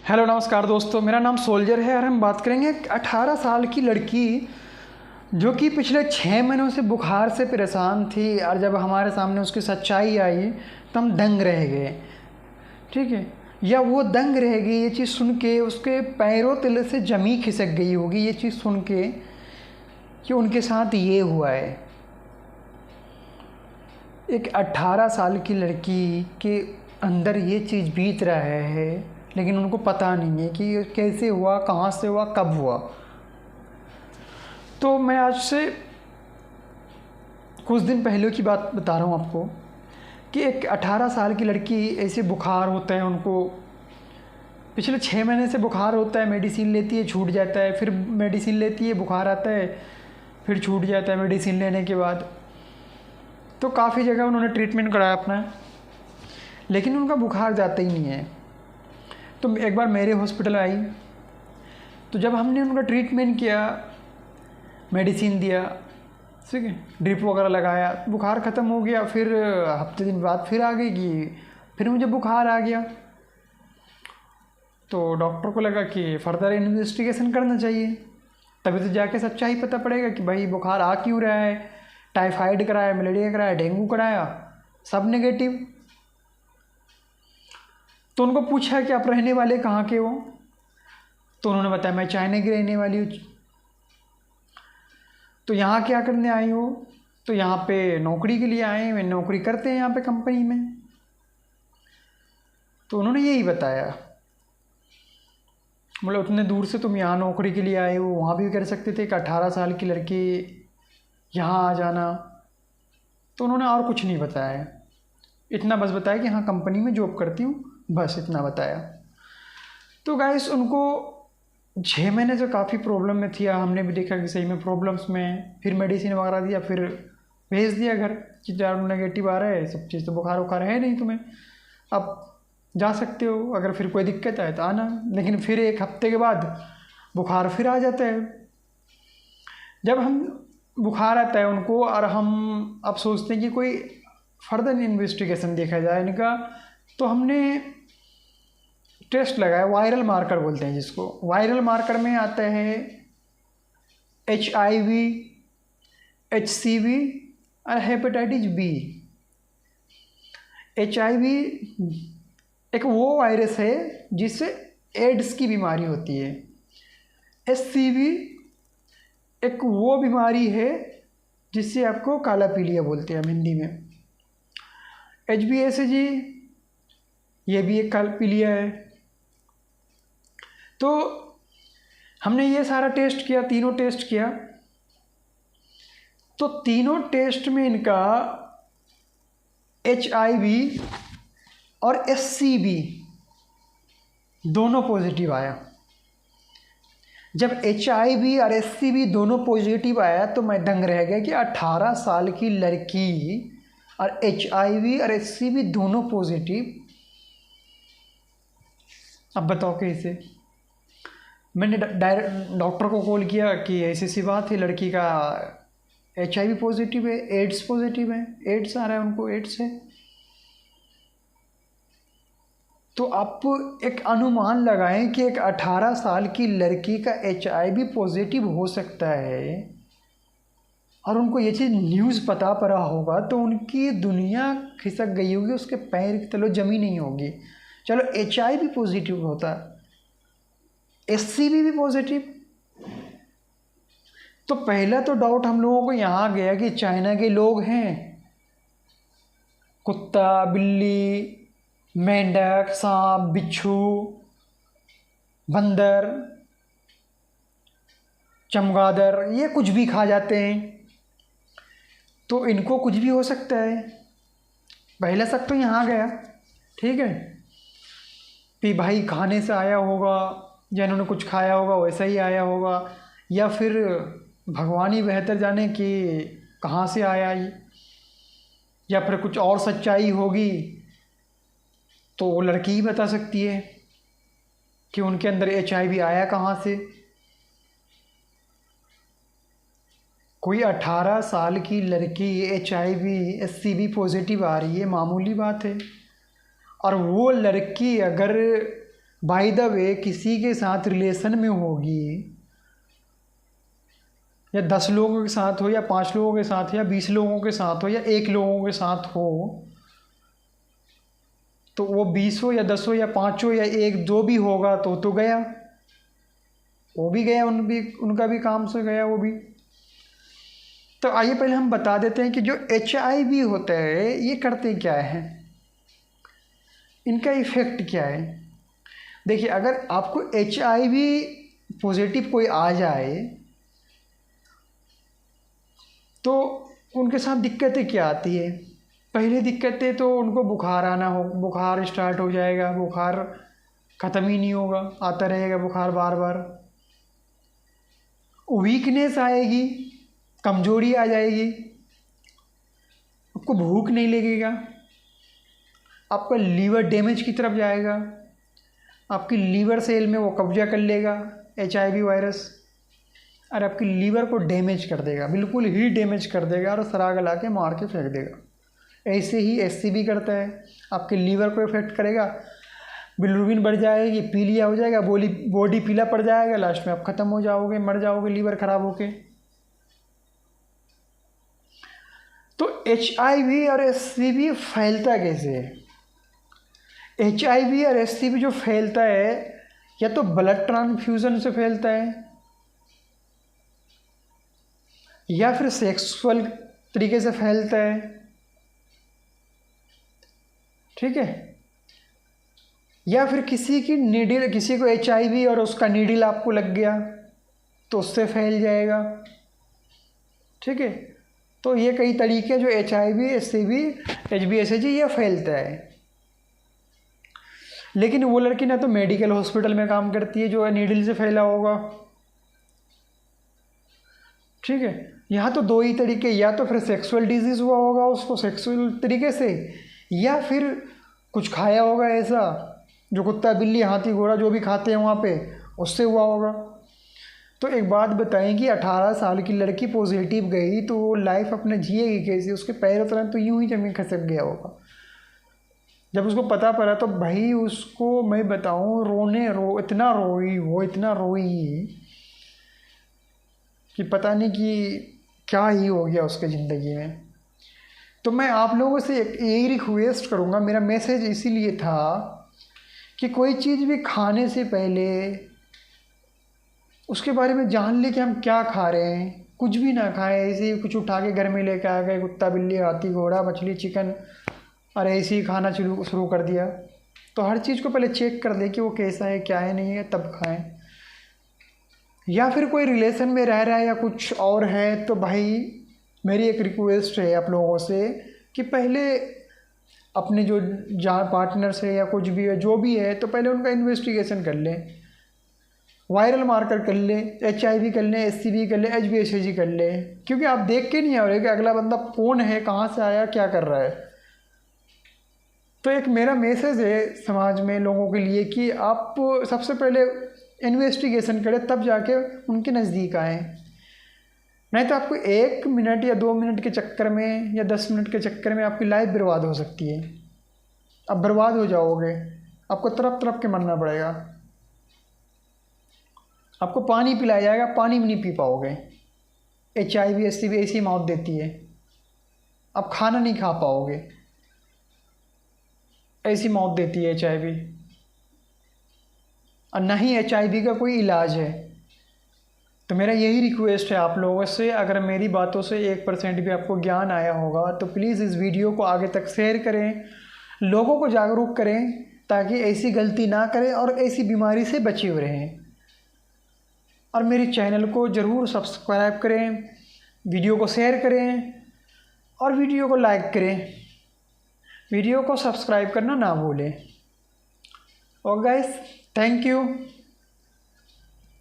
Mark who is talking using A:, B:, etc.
A: Hello नमस्कार दोस्तों, मेरा नाम सोल्जर है और हम बात करेंगे एक 18 साल की लड़की जो कि पिछले 6 महीनों से बुखार से परेशान थी। और जब हमारे सामने उसकी सच्चाई आई तो हम दंग रह गए। ठीक है, या वो दंग रह गई ये चीज़ सुन के, उसके पैरों तले से जमी खिसक गई होगी ये चीज़ सुन के कि उनके साथ ये हुआ है। एक 18 साल की लड़की के अंदर ये चीज़ बीत रहा है, लेकिन उनको पता नहीं है कि ये कैसे हुआ, कहाँ से हुआ, कब हुआ। तो मैं आज से कुछ दिन पहले की बात बता रहा हूँ आपको कि एक 18 साल की लड़की, ऐसे बुखार होता है उनको, पिछले 6 महीने से बुखार होता है, मेडिसिन लेती है छूट जाता है, फिर मेडिसिन लेती है बुखार आता है, फिर छूट जाता है मेडिसिन लेने के बाद। तो काफ़ी जगह उन्होंने ट्रीटमेंट कराया अपना, लेकिन उनका बुखार जाता ही नहीं है। तो एक बार मेरे हॉस्पिटल आई, तो जब हमने उनका ट्रीटमेंट किया, मेडिसिन दिया, ठीक है, ड्रिप वगैरह लगाया, बुखार ख़त्म हो गया। फिर हफ्ते दिन बाद फिर आ गई कि फिर मुझे बुखार आ गया। तो डॉक्टर को लगा कि फ़र्दर इन्वेस्टिगेशन करना चाहिए, तभी तो जाके सच्चाई पता पड़ेगा कि भाई बुखार आ क्यों रहा है। टाइफाइड कराया, मलेरिया कराया, डेंगू कराया, सब नेगेटिव। तो उनको पूछा कि आप रहने वाले कहाँ के हो, तो उन्होंने बताया मैं चाइना की रहने वाली हूँ। तो यहाँ क्या करने आई हो, तो यहाँ पे नौकरी के लिए आए हैं, नौकरी करते हैं यहाँ पे कंपनी में। तो उन्होंने यही बताया, मतलब उतने दूर से तुम यहाँ नौकरी के लिए आए हो, वहाँ भी कर सकते थे कि 18 साल की लड़की यहाँ आ जाना। तो उन्होंने और कुछ नहीं बताया, इतना बस बताया कि हाँ कंपनी में जॉब करती हूँ, बस इतना बताया। तो गाइस उनको 6 महीने से काफ़ी प्रॉब्लम में थी। हमने भी देखा कि सही में प्रॉब्लम्स में, फिर मेडिसिन वगैरह दिया, फिर भेज दिया घर कि यार नेगेटिव आ रहा है सब चीज़, तो बुखार वखार है नहीं तुम्हें, अब जा सकते हो, अगर फिर कोई दिक्कत आए तो आना। लेकिन फिर एक हफ्ते के बाद बुखार फिर आ जाता है। जब हम बुखार आता है उनको और हम अब सोचते हैं कि कोई फर्दर इन्वेस्टिगेशन देखा जाए इनका, तो हमने टेस्ट लगाया, वायरल मार्कर बोलते हैं जिसको। वायरल मार्कर में आता है HIV, HCV और हेपेटाइटिस B। HIV एक वो वायरस है जिससे एड्स की बीमारी होती है। HCV एक वो बीमारी है जिससे आपको काला पीलिया बोलते हैं हम हिंदी में। HbSAg ये भी एक काला पीलिया है। तो हमने ये सारा टेस्ट किया, तीनों टेस्ट किया, तो तीनों टेस्ट में इनका HIV और HCV दोनों पॉजिटिव आया। जब HIV और HCV दोनों पॉजिटिव आया तो मैं दंग रह गया कि 18 साल की लड़की और HIV और HCV दोनों पॉजिटिव। अब बताओ कैसे। मैंने डायरेक्ट डॉक्टर को कॉल किया कि ऐसी सी बात है, लड़की का HIV पॉजिटिव है, एड्स पॉजिटिव है, एड्स आ रहा है उनको, एड्स है। तो आप एक अनुमान लगाएं कि एक 18 साल की लड़की का HIV पॉजिटिव हो सकता है और उनको ये चीज़ न्यूज़ पता पड़ा होगा तो उनकी दुनिया खिसक गई होगी, उसके पैर के तले जमी नहीं होगी। चलो HIV पॉजिटिव होता, HCV भी पॉजिटिव, तो पहला तो डाउट हम लोगों को यहाँ गया कि चाइना के लोग हैं, कुत्ता, बिल्ली, मेंढक, सांप, बिच्छू, बंदर, चमगादड़, ये कुछ भी खा जाते हैं, तो इनको कुछ भी हो सकता है। पहला शक तो यहाँ गया, ठीक है, कि भाई खाने से आया होगा या इन्होंने कुछ खाया होगा वैसा ही आया होगा, या फिर भगवान ही बेहतर जाने कि कहाँ से आया ये, या फिर कुछ और सच्चाई होगी तो वो लड़की ही बता सकती है कि उनके अंदर HIV आया कहाँ से। कोई 18 साल की लड़की HIV HCV पॉजिटिव आ रही है, मामूली बात है। और वो लड़की अगर बाय द वे किसी के साथ रिलेशन में होगी, या 10 लोगों के साथ हो, या 5 लोगों के साथ हो, या 20 लोगों के साथ हो, या 1 लोगों के साथ हो, तो वो 20 हो या 10 हो या 5 हो या 1 जो भी होगा तो गया, वो भी गया, उनका भी काम से गया वो भी। तो आइए पहले हम बता देते हैं कि जो HIV होता है ये करते क्या है, इनका इफ़ेक्ट क्या है। देखिए, अगर आपको HIV पॉजिटिव कोई आ जाए तो उनके साथ दिक्कतें क्या आती है। पहले दिक्कतें तो उनको बुखार आना हो, बुखार स्टार्ट हो जाएगा, बुखार ख़त्म ही नहीं होगा, आता रहेगा बुखार बार बार। वीकनेस आएगी, कमजोरी आ जाएगी, आपको भूख नहीं लगेगा, आपका लीवर डैमेज की तरफ जाएगा, आपकी लीवर सेल में वो कब्जा कर लेगा HIV वायरस, और आपकी लीवर को डैमेज कर देगा, बिल्कुल ही डैमेज कर देगा और सरा गला के मार के फेंक देगा। ऐसे ही SCV करता है, आपके लीवर को इफेक्ट करेगा, बिलिरुबिन बढ़ जाएगी, पीलिया हो जाएगा, बॉडी पीला पड़ जाएगा, लास्ट में आप ख़त्म हो जाओगे, मर जाओगे लीवर ख़राब होके। तो HIV और SCV फैलता कैसे है। HIV और SCV जो फैलता है या तो ब्लड ट्रांसफ्यूज़न से फैलता है, या फिर सेक्सुअल तरीके से फैलता है, ठीक है, या फिर किसी की नीडल, किसी को HIV और उसका नीडल आपको लग गया तो उससे फैल जाएगा, ठीक है। तो ये कई तरीके जो HIV, SCV, HBsAg ये फैलता है। लेकिन वो लड़की ना तो मेडिकल हॉस्पिटल में काम करती है जो नीडल से फैला होगा, ठीक है। यहाँ तो 2 ही तरीके, या तो फिर सेक्सुअल डिजीज़ हुआ होगा उसको सेक्सुअल तरीके से, या फिर कुछ खाया होगा ऐसा जो कुत्ता बिल्ली हाथी घोड़ा जो भी खाते हैं वहाँ पे, उससे हुआ होगा। तो एक बात बताएं कि 18 साल की लड़की पॉजिटिव गई तो वो लाइफ अपने जिएगी कैसे, उसके पैरों तरह तो यूं ही ज़मीन खसक गया होगा। जब उसको पता पड़ा तो भाई उसको मैं बताऊं इतना रोई कि पता नहीं कि क्या ही हो गया उसके ज़िंदगी में। तो मैं आप लोगों से यही रिक्वेस्ट करूँगा, मेरा मैसेज इसीलिए था कि कोई चीज़ भी खाने से पहले उसके बारे में जान ले कि हम क्या खा रहे हैं। कुछ भी ना खाएं, ऐसे ही कुछ उठा के घर में लेकर आ गए, कुत्ता बिल्ली हाथी घोड़ा मछली चिकन, और ऐसे ही खाना शुरू कर दिया। तो हर चीज़ को पहले चेक कर दें कि वो कैसा है क्या है नहीं है, तब खाएं। या फिर कोई रिलेशन में रह रहा है या कुछ और है तो भाई मेरी एक रिक्वेस्ट है आप लोगों से कि पहले अपने जो पार्टनर्स है या कुछ भी है जो भी है तो पहले उनका इन्वेस्टिगेशन कर लें, वायरल मार्कर कर लें, HIV कर लें, SCV कर लें, HBsAg कर लें, क्योंकि आप देख के नहीं आ रहे कि अगला बंदा कौन है, कहाँ से आया, क्या कर रहा है। तो एक मेरा मैसेज है समाज में लोगों के लिए कि आप सबसे पहले इन्वेस्टिगेशन करें, तब जाके उनके नज़दीक आएँ। नहीं तो आपको 1 मिनट या 2 मिनट के चक्कर में या 10 मिनट के चक्कर में आपकी लाइफ बर्बाद हो सकती है। आप बर्बाद हो जाओगे, आपको तरफ तरफ के मरना पड़ेगा, आपको पानी पिलाया जाएगा, पानी भी नहीं पी पाओगे। HIV SCV ऐसी मौत देती है, आप खाना नहीं खा पाओगे, ऐसी मौत देती है HIV। और ना ही HIV का कोई इलाज है। तो मेरा यही रिक्वेस्ट है आप लोगों से, अगर मेरी बातों से 1% भी आपको ज्ञान आया होगा तो प्लीज़ इस वीडियो को आगे तक शेयर करें, लोगों को जागरूक करें ताकि ऐसी गलती ना करें और ऐसी बीमारी से बचे हुए रहें। और मेरे चैनल को ज़रूर सब्सक्राइब करें, वीडियो को शेयर करें और वीडियो को लाइक करें। वीडियो को सब्सक्राइब करना ना भूलें। और गाइस, थैंक यू।